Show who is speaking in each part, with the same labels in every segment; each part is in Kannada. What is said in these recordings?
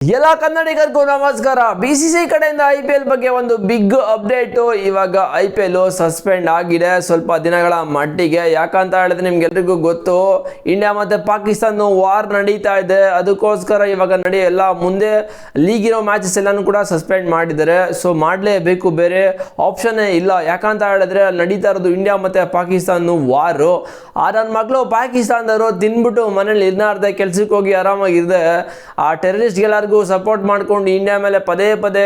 Speaker 1: ಎಲ್ಲ ಕನ್ನಡಿಗರಿಗೂ ನಮಸ್ಕಾರ. BCCI ಕಡೆಯಿಂದ IPL ಬಗ್ಗೆ ಒಂದು ಬಿಗ್ ಅಪ್ಡೇಟು. ಇವಾಗ IPL ಸಸ್ಪೆಂಡ್ ಆಗಿದೆ ಸ್ವಲ್ಪ ದಿನಗಳ ಮಟ್ಟಿಗೆ. ಯಾಕಂತ ಹೇಳಿದ್ರೆ ನಿಮ್ಗೆಲ್ರಿಗೂ ಗೊತ್ತು, ಇಂಡಿಯಾ ಮತ್ತು ಪಾಕಿಸ್ತಾನ ವಾರ್ ನಡೀತಾ ಇದೆ. ಅದಕ್ಕೋಸ್ಕರ ಇವಾಗ ಎಲ್ಲ ಮುಂದೆ ಲೀಗ್ ಇರೋ ಮ್ಯಾಚಸ್ ಎಲ್ಲನೂ ಕೂಡ ಸಸ್ಪೆಂಡ್ ಮಾಡಿದ್ದಾರೆ. ಸೊ ಮಾಡಲೇಬೇಕು, ಬೇರೆ ಆಪ್ಷನ್ನೇ ಇಲ್ಲ. ಯಾಕಂತ ಹೇಳಿದ್ರೆ ನಡೀತಾ ಇರೋದು ಇಂಡಿಯಾ ಮತ್ತು ಪಾಕಿಸ್ತಾನ ವಾರು. ನನ್ನ ಮಕ್ಕಳು ಪಾಕಿಸ್ತಾನದವರು ತಿನ್ಬಿಟ್ಟು ಮನೇಲಿ ಇರ್ನಾರ್ದೆ ಕೆಲ್ಸಕ್ಕೆ ಹೋಗಿ ಆರಾಮಾಗಿರ್ದೆ ಆ ಟೆರರಿಸ್ಟ್ಗೆಲ್ಲರಿಗೂ ಸಪೋರ್ಟ್ ಮಾಡ್ಕೊಂಡು ಇಂಡಿಯಾ ಮೇಲೆ ಪದೇ ಪದೇ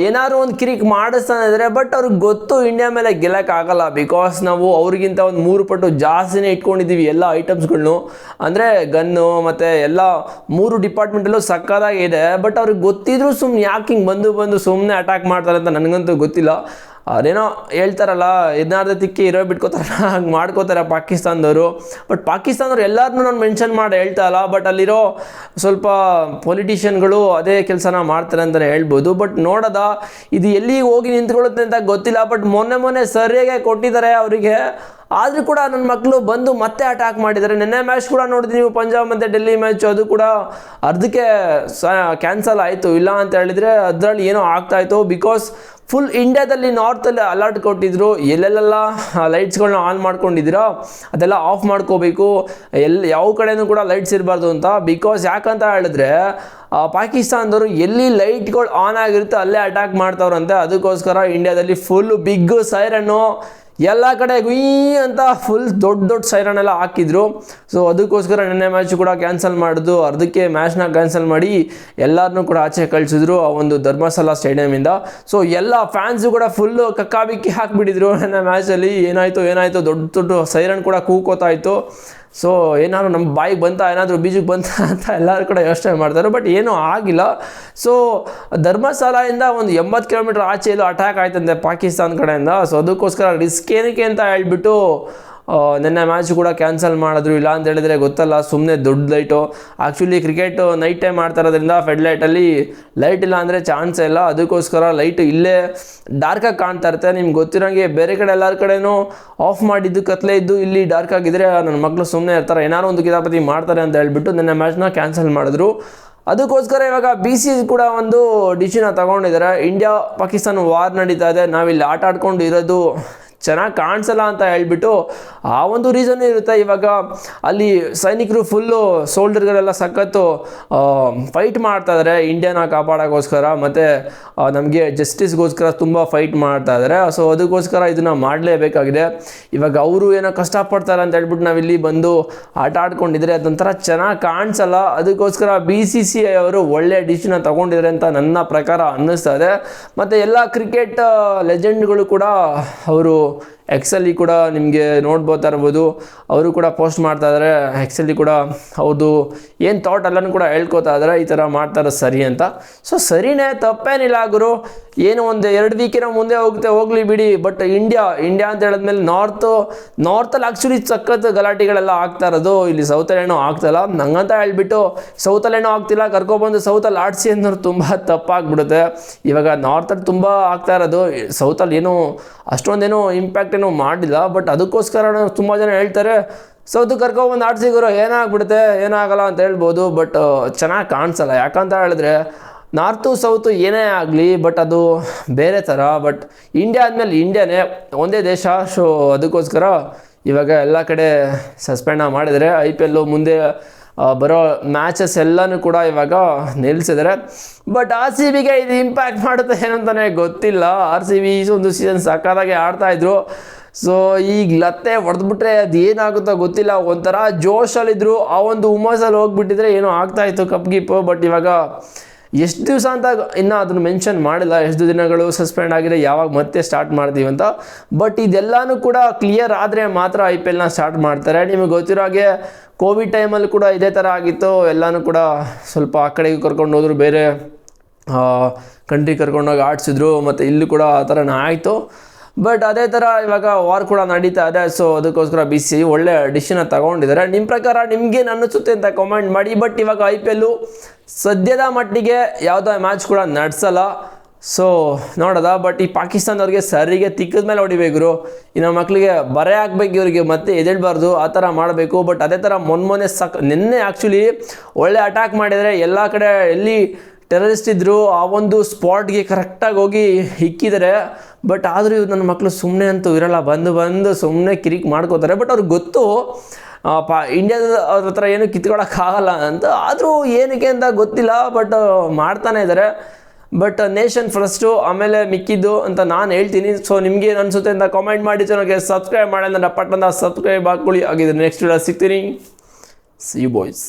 Speaker 1: ಏನಾದ್ರು ಒಂದು ಕಿರಿಕ್ ಮಾಡಿಸ್ತಾನೆ ಇದ್ದಾರೆ. ಬಟ್ ಅವ್ರಿಗೆ ಗೊತ್ತು ಇಂಡಿಯಾ ಮೇಲೆ ಗೆಲ್ಲಕ್ಕಾಗಲ್ಲ. ಬಿಕಾಸ್ ನಾವು ಅವ್ರಿಗಿಂತ ಒಂದು 3 ಪಟ್ಟು ಜಾಸ್ತಿನೇ ಇಟ್ಕೊಂಡಿದ್ದೀವಿ ಎಲ್ಲ ಐಟಮ್ಸ್ಗಳ್ನು. ಅಂದರೆ ಗನ್ನು ಮತ್ತು ಎಲ್ಲ 3 ಡಿಪಾರ್ಟ್ಮೆಂಟಲ್ಲೂ ಸಕ್ಕದಾಗಿ ಇದೆ. ಬಟ್ ಅವ್ರಿಗೆ ಗೊತ್ತಿದ್ರು ಸುಮ್ಮನೆ ಯಾಕೆ ಹಿಂಗೆ ಬಂದು ಸುಮ್ಮನೆ ಅಟ್ಯಾಕ್ ಮಾಡ್ತಾರೆ ಅಂತ ನನಗಂತೂ ಗೊತ್ತಿಲ್ಲ. ಅದೇನೋ ಹೇಳ್ತಾರಲ್ಲ, ಎದ್ನಾರ್ದ ತಿಕ್ಕಿ ಇರೋ ಬಿಟ್ಕೋತಾರೆ, ಹಂಗೆ ಮಾಡ್ಕೋತಾರೆ ಪಾಕಿಸ್ತಾನದವರು. ಬಟ್ ಪಾಕಿಸ್ತಾನದವ್ರು ಎಲ್ಲರನ್ನೂ ನಾನು ಮೆನ್ಷನ್ ಮಾಡಿ ಹೇಳ್ತಾ ಇಲ್ಲ. ಬಟ್ ಅಲ್ಲಿರೋ ಸ್ವಲ್ಪ ಪೊಲಿಟಿಷಿಯನ್ಗಳು ಅದೇ ಕೆಲಸನ ಮಾಡ್ತಾರೆ ಅಂತಲೇ ಹೇಳ್ಬೋದು. ಬಟ್ ನೋಡೋದ ಇದು ಎಲ್ಲಿಗೆ ಹೋಗಿ ನಿಂತ್ಕೊಳ್ಳುತ್ತೆ ಅಂತ ಗೊತ್ತಿಲ್ಲ. ಬಟ್ ಮೊನ್ನೆ ಸರಿಯಾಗಿ ಕೊಟ್ಟಿದ್ದಾರೆ ಅವರಿಗೆ. ಆದರೂ ಕೂಡ ನನ್ನ ಮಕ್ಕಳು ಬಂದು ಮತ್ತೆ ಅಟ್ಯಾಕ್ ಮಾಡಿದ್ದಾರೆ. ನಿನ್ನೆ ಮ್ಯಾಚ್ ಕೂಡ ನೋಡಿದ್ವಿ ನೀವು, ಪಂಜಾಬ್ ಮತ್ತು ಡೆಲ್ಲಿ ಮ್ಯಾಚ್. ಅದು ಕೂಡ ಅರ್ಧಕ್ಕೆ ಕ್ಯಾನ್ಸಲ್ ಆಯಿತು. ಇಲ್ಲ ಅಂತ ಹೇಳಿದರೆ ಅದರಲ್ಲಿ ಏನೋ ಆಗ್ತಾಯಿತ್ತು. ಬಿಕಾಸ್ ಫುಲ್ ಇಂಡಿಯಾದಲ್ಲಿ ನಾರ್ತಲ್ಲಿ ಅಲರ್ಟ್ ಕೊಟ್ಟಿದ್ರು, ಎಲ್ಲೆಲ್ಲ ಲೈಟ್ಸ್ಗಳನ್ನ ಆನ್ ಮಾಡ್ಕೊಂಡಿದ್ದೀರೋ ಅದೆಲ್ಲ ಆಫ್ ಮಾಡ್ಕೋಬೇಕು, ಯಾವ ಕಡೆಯೂ ಕೂಡ ಲೈಟ್ಸ್ ಇರಬಾರ್ದು ಅಂತ. ಬಿಕಾಸ್ ಯಾಕಂತ ಹೇಳಿದ್ರೆ ಪಾಕಿಸ್ತಾನದವರು ಎಲ್ಲಿ ಲೈಟ್ಗಳು ಆನ್ ಆಗಿರುತ್ತೆ ಅಲ್ಲೇ ಅಟ್ಯಾಕ್ ಮಾಡ್ತಾವ್ರಂತೆ. ಅದಕ್ಕೋಸ್ಕರ ಇಂಡಿಯಾದಲ್ಲಿ ಫುಲ್ ಬಿಗ್ ಸೈರನ್ನು ಎಲ್ಲ ಕಡೆ ಗುಯ್ ಅಂತ ಫುಲ್ ದೊಡ್ಡ ಸೈರನ್ ಎಲ್ಲ ಹಾಕಿದ್ರು. ಸೊ ಅದಕ್ಕೋಸ್ಕರ ನಿನ್ನೆ ಮ್ಯಾಚ್ ಕೂಡ ಕ್ಯಾನ್ಸಲ್ ಮಾಡಿದ್ರು. ಅರ್ಧಕ್ಕೆ ಮ್ಯಾಚ್ನ ಕ್ಯಾನ್ಸಲ್ ಮಾಡಿ ಎಲ್ಲರನ್ನೂ ಕೂಡ ಆಚೆ ಕಳಿಸಿದ್ರು ಆ ಒಂದು ಧರ್ಮಸ್ಥಳ ಸ್ಟೇಡಿಯಮಿಂದ. ಸೊ ಎಲ್ಲ ಫ್ಯಾನ್ಸು ಕೂಡ ಫುಲ್ಲು ಕಕ್ಕಾಬಿಕ್ಕಿ ಹಾಕಿಬಿಟ್ಟಿದ್ರು ನಿನ್ನೆ ಮ್ಯಾಚಲ್ಲಿ. ಏನಾಯಿತು ದೊಡ್ಡ ಸೈರನ್ ಕೂಡ ಕೂಕೋತಾ ಇತ್ತು. ಸೊ ಏನಾದ್ರು ನಮ್ಮ ಬಾಯಿಗೆ ಬಂತ, ಏನಾದರೂ ಬೀಜಕ್ಕೆ ಬಂತ ಅಂತ ಎಲ್ಲರೂ ಕೂಡ ಯೋಚನೆ ಮಾಡ್ತಾರೆ. ಬಟ್ ಏನೂ ಆಗಿಲ್ಲ. ಸೊ ಧರ್ಮಸ್ಥಳದಿಂದ ಒಂದು 80 ಕಿಲೋಮೀಟರ್ ಆಚೆ ಎಲ್ಲೋ ಅಟ್ಯಾಕ್ ಆಯ್ತಂತೆ ಪಾಕಿಸ್ತಾನ ಕಡೆಯಿಂದ. ಸೊ ಅದಕ್ಕೋಸ್ಕರ ರಿಸ್ಕ್ ಏನಕ್ಕೆ ಅಂತ ಹೇಳ್ಬಿಟ್ಟು ನಿನ್ನೆ ಮ್ಯಾಚ್ ಕೂಡ ಕ್ಯಾನ್ಸಲ್ ಮಾಡಿದ್ರು. ಇಲ್ಲ ಅಂತ ಹೇಳಿದ್ರೆ ಗೊತ್ತಲ್ಲ, ಸುಮ್ಮನೆ ದೊಡ್ಡ light. Actually cricket night time ಮಾಡ್ತಾ ಇರೋದ್ರಿಂದ ಫೆಡ್ ಲೈಟಲ್ಲಿ ಲೈಟ್ ಇಲ್ಲ ಅಂದರೆ ಚಾನ್ಸೇ ಇಲ್ಲ. ಅದಕ್ಕೋಸ್ಕರ ಲೈಟು ಇಲ್ಲೇ ಡಾರ್ಕಾಗಿ ಕಾಣ್ತಾ ಇರುತ್ತೆ. ನಿಮ್ಗೆ ಗೊತ್ತಿರೋಂಗೆ ಬೇರೆ ಕಡೆ ಎಲ್ಲರ ಕಡೆನೂ ಆಫ್ ಮಾಡಿದ್ದು ಕತ್ಲೆ ಇದ್ದು ಇಲ್ಲಿ ಡಾರ್ಕ್ ಆಗಿದ್ರೆ ನನ್ನ ಮಕ್ಕಳು ಸುಮ್ಮನೆ ಇರ್ತಾರೆ, ಏನಾದ್ರು ಒಂದು ಕಿತಾಪತಿ ಮಾಡ್ತಾರೆ ಅಂತ ಹೇಳ್ಬಿಟ್ಟು ನಿನ್ನೆ ಮ್ಯಾಚ್ನ ಕ್ಯಾನ್ಸಲ್ ಮಾಡಿದ್ರು. ಅದಕ್ಕೋಸ್ಕರ ಇವಾಗ BCCI ಕೂಡ ಒಂದು ಡಿಸಿಷನ್ ತಗೊಂಡಿದ್ದಾರೆ. ಇಂಡಿಯಾ ಪಾಕಿಸ್ತಾನ ವಾರ್ ನಡೀತಾ ಇದೆ, ನಾವಿಲ್ಲಿ ಆಟ ಆಡ್ಕೊಂಡು ಇರೋದು ಚೆನ್ನಾಗಿ ಕಾಣಿಸಲ್ಲ ಅಂತ ಹೇಳ್ಬಿಟ್ಟು ಆ ಒಂದು ರೀಸನ್ ಇರುತ್ತೆ. ಇವಾಗ ಅಲ್ಲಿ ಸೈನಿಕರು ಫುಲ್ಲು ಸೋಲ್ಡರ್ಗಳೆಲ್ಲ ಸಖತ್ತು ಫೈಟ್ ಮಾಡ್ತಾ ಇದ್ದಾರೆ ಇಂಡಿಯಾನ ಕಾಪಾಡೋಕ್ಕೋಸ್ಕರ, ಮತ್ತು ನಮಗೆ ಜಸ್ಟಿಸ್ಗೋಸ್ಕರ ತುಂಬ ಫೈಟ್ ಮಾಡ್ತಾ ಇದ್ದಾರೆ. ಸೊ ಅದಕ್ಕೋಸ್ಕರ ಇದನ್ನು ಮಾಡಲೇಬೇಕಾಗಿದೆ. ಇವಾಗ ಅವರು ಏನೋ ಕಷ್ಟಪಡ್ತಾರೆ ಅಂತ ಹೇಳ್ಬಿಟ್ಟು ನಾವಿಲ್ಲಿ ಬಂದು ಆಟ ಆಡ್ಕೊಂಡಿದ್ರೆ ಅದೊಂಥರ ಚೆನ್ನಾಗಿ ಕಾಣಿಸಲ್ಲ. ಅದಕ್ಕೋಸ್ಕರ BCCI ಅವರು ಒಳ್ಳೆಯ ಡಿಸಿಷನ್ ತಗೊಂಡಿದ್ದಾರೆ ಅಂತ ನನ್ನ ಪ್ರಕಾರ ಅನ್ನಿಸ್ತಾ ಇದೆ. ಮತ್ತು ಎಲ್ಲ ಕ್ರಿಕೆಟ್ ಲೆಜೆಂಡ್ಗಳು ಕೂಡ ಅವರು ಎಕ್ಸಲ್ಲಿ ಕೂಡ ನಿಮಗೆ ನೋಡ್ಬೋತಾ ಇರ್ಬೋದು, ಅವರು ಕೂಡ ಪೋಸ್ಟ್ ಮಾಡ್ತಾ ಇದ್ದಾರೆ. ಎಕ್ಸಲ್ಲಿ ಕೂಡ ಹೌದು ಏನು ಥಾಟ್ ಎಲ್ಲನೂ ಕೂಡ ಹೇಳ್ಕೊತಾ ಇದ್ದಾರೆ, ಈ ಥರ ಮಾಡ್ತಾರೆ ಸರಿ ಅಂತ. ಸೊ ಸರಿನೇ, ತಪ್ಪೇನಿಲ್ಲ ಗುರು. ಏನು ಒಂದು 2 ವೀಕಿನ ಮುಂದೆ ಹೋಗಲಿ ಬಿಡಿ. ಬಟ್ ಇಂಡಿಯಾ ಅಂತ ಹೇಳಿದ್ಮೇಲೆ ನಾರ್ತಲ್ಲಿ ಆ್ಯಕ್ಚುಲಿ ಸಖತ್ ಗಲಾಟೆಗಳೆಲ್ಲ ಆಗ್ತಾ ಇರೋದು. ಇಲ್ಲಿ ಸೌತಲ್ಲಿ ಏನೋ ಆಗ್ತಾಯಿಲ್ಲ. ನಂಗಂತ ಹೇಳ್ಬಿಟ್ಟು ಸೌತಲ್ಲಿ ಏನೋ ಆಗ್ತಿಲ್ಲ, ಕರ್ಕೊಬಂದು ಸೌತಲ್ಲಿ ಆಡಿಸಿ ಅನ್ನೋರು ತುಂಬ ತಪ್ಪಾಗ್ಬಿಡುತ್ತೆ. ಇವಾಗ ನಾರ್ತಲ್ಲಿ ತುಂಬ ಆಗ್ತಾ ಇರೋದು, ಸೌತಲ್ಲಿ ಏನೋ ಅಷ್ಟೊಂದೇನೋ ಇಂಪ್ಯಾಕ್ಟ್ ಏನೋ ಮಾಡಿಲ್ಲ. ಬಟ್ ಅದಕ್ಕೋಸ್ಕರ ತುಂಬ ಜನ ಹೇಳ್ತಾರೆ ಸೌತ್ ಕರ್ಕೊಬಂದು ಆಡ್ಸಿಗೋರು ಏನಾಗ್ಬಿಡುತ್ತೆ, ಏನಾಗಲ್ಲ ಅಂತ ಹೇಳ್ಬೋದು. ಬಟ್ ಚೆನ್ನಾಗಿ ಕಾಣಿಸಲ್ಲ. ಯಾಕಂತ ಹೇಳಿದ್ರೆ ನಾರ್ತು ಸೌತು ಏನೇ ಆಗಲಿ, ಬಟ್ ಅದು ಬೇರೆ ಥರ. ಬಟ್ ಇಂಡಿಯಾ ಆದಮೇಲೆ ಇಂಡಿಯಾನೇ ಒಂದೇ ದೇಶ. ಸೊ ಅದಕ್ಕೋಸ್ಕರ ಇವಾಗ ಎಲ್ಲ ಕಡೆ ಸಸ್ಪೆಂಡ್ ಮಾಡಿದರೆ IPL ಮುಂದೆ ಬರೋ ಮ್ಯಾಚಸ್ ಎಲ್ಲನೂ ಕೂಡ ಇವಾಗ ನಿಲ್ಲಿಸಿದ್ದಾರೆ. ಬಟ್ RCBಗೆ ಇದು ಇಂಪ್ಯಾಕ್ಟ್ ಮಾಡುತ್ತೆ ಏನಂತಲೇ ಗೊತ್ತಿಲ್ಲ. RCB ಒಂದು ಸೀಸನ್ ಸಕ್ಕತ್ತಾಗಿ ಆಡ್ತಾಯಿದ್ರು. ಸೊ ಈಗ ಲತ್ತೆ ಹೊಡೆದ್ಬಿಟ್ರೆ ಅದು ಏನಾಗುತ್ತೋ ಗೊತ್ತಿಲ್ಲ. ಒಂಥರ ಜೋಶಲ್ಲಿದ್ದರು, ಆ ಒಂದು ಹುಮ್ಮಸ್ಸಲ್ಲಿ ಹೋಗ್ಬಿಟ್ಟಿದ್ರೆ ಏನೋ ಆಗ್ತಾಯಿತ್ತು ಕಪ್ ಗಿಪ್ಪು. ಬಟ್ ಇವಾಗ ಎಷ್ಟು ದಿವಸ ಅಂತ ಇನ್ನೂ ಅದನ್ನು ಮೆನ್ಷನ್ ಮಾಡಿಲ್ಲ, ಎಷ್ಟು ದಿನಗಳು ಸಸ್ಪೆಂಡ್ ಆಗಿದೆ, ಯಾವಾಗ ಮತ್ತೆ ಸ್ಟಾರ್ಟ್ ಮಾಡ್ತೀವಿ ಅಂತ. ಬಟ್ ಇದೆಲ್ಲನೂ ಕೂಡ ಕ್ಲಿಯರ್ ಆದರೆ ಮಾತ್ರ IPLನ ಸ್ಟಾರ್ಟ್ ಮಾಡ್ತಾರೆ. ನಿಮಗೆ ಗೊತ್ತಿರೋ ಹಾಗೆ ಕೋವಿಡ್ ಟೈಮಲ್ಲಿ ಕೂಡ ಇದೇ ಥರ ಆಗಿತ್ತು. ಎಲ್ಲನೂ ಕೂಡ ಸ್ವಲ್ಪ ಆ ಕಡೆಗೆ ಕರ್ಕೊಂಡು ಹೋದ್ರು, ಬೇರೆ ಕಂಟ್ರಿ ಕರ್ಕೊಂಡೋಗಿ ಆಡಿಸಿದ್ರು. ಮತ್ತು ಇಲ್ಲಿ ಕೂಡ ಆ ಥರನೇ ಆಯಿತು. ಬಟ್ ಅದೇ ಥರ ಇವಾಗ ವಾರ್ ಕೂಡ ನಡೀತಾ ಇದೆ. ಸೊ ಅದಕ್ಕೋಸ್ಕರ BCCI ಒಳ್ಳೆ ಡಿಸಿಷನ್ ತಗೊಂಡಿದ್ದಾರೆ. ನಿಮ್ಮ ಪ್ರಕಾರ ನಿಮಗೇನು ಅನ್ನಿಸುತ್ತೆ ಅಂತ ಕಾಮೆಂಟ್ ಮಾಡಿ. ಬಟ್ ಇವಾಗ IPL ಸದ್ಯದ ಮಟ್ಟಿಗೆ ಯಾವುದೋ ಮ್ಯಾಚ್ ಕೂಡ ನಡೆಸಲ್ಲ. ಸೊ ನೋಡೋದ. ಬಟ್ ಈ ಪಾಕಿಸ್ತಾನದವ್ರಿಗೆ ಸರಿಗೆ ತಿಕ್ಕದ ಮೇಲೆ ಹೊಡಿಬೇಕು. ಇನ್ನು ಮಕ್ಕಳಿಗೆ ಬರೆ ಹಾಕ್ಬೇಕು, ಇವರಿಗೆ ಮತ್ತೆ ಎದ್ದೇಳಬಾರ್ದು, ಆ ಥರ ಮಾಡಬೇಕು. ಬಟ್ ಅದೇ ಥರ ಮೊನ್ನೆ ನಿನ್ನೆ ಆ್ಯಕ್ಚುಲಿ ಒಳ್ಳೆ ಅಟ್ಯಾಕ್ ಮಾಡಿದರೆ ಎಲ್ಲ ಕಡೆ ಎಲ್ಲಿ ಟೆರರಿಸ್ಟ್ ಇದ್ದರು ಆ ಒಂದು ಸ್ಪಾಟ್ಗೆ ಕರೆಕ್ಟಾಗಿ ಹೋಗಿ ಇಕ್ಕಿದ್ದಾರೆ. ಬಟ್ ಆದರೂ ಇವ್ರು ನನ್ನ ಮಕ್ಕಳು ಸುಮ್ಮನೆ ಅಂತೂ ಇರಲ್ಲ, ಬಂದು ಸುಮ್ಮನೆ ಕಿರಿಕ್ ಮಾಡ್ಕೋತಾರೆ. ಬಟ್ ಅವ್ರಿಗೆ ಗೊತ್ತು ಇಂಡಿಯಾದ ಅವ್ರ ಹತ್ರ ಏನು ಕಿತ್ಕೊಳ್ಳೋಕ್ಕಾಗಲ್ಲ ಅಂತ. ಆದರೂ ಏನಕ್ಕೆ ಅಂತ ಗೊತ್ತಿಲ್ಲ, ಬಟ್ ಮಾಡ್ತಾನೆ ಇದ್ದಾರೆ. ಬಟ್ ನೇಷನ್ ಫಸ್ಟು, ಆಮೇಲೆ ಮಿಕ್ಕಿದ್ದು ಅಂತ ನಾನು ಹೇಳ್ತೀನಿ. ಸೊ ನಿಮಗೆ ಏನು ಅನಿಸುತ್ತೆ ಅಂತ ಕಾಮೆಂಟ್ ಮಾಡಿ. ಚಾನಲ್ಗೆ ಸಬ್ಸ್ಕ್ರೈಬ್ ಮಾಡಿ, ನನ್ನ ಪಟ್ಟಣ ಸಬ್ಸ್ಕ್ರೈಬ್ ಹಾಕ್ಕೊಳ್ಳಿ. ಆಗಿದ್ರೆ ನೆಕ್ಸ್ಟ್ ವಿಡಿಯೋ ಸಿಗ್ತೀನಿ. See you boys.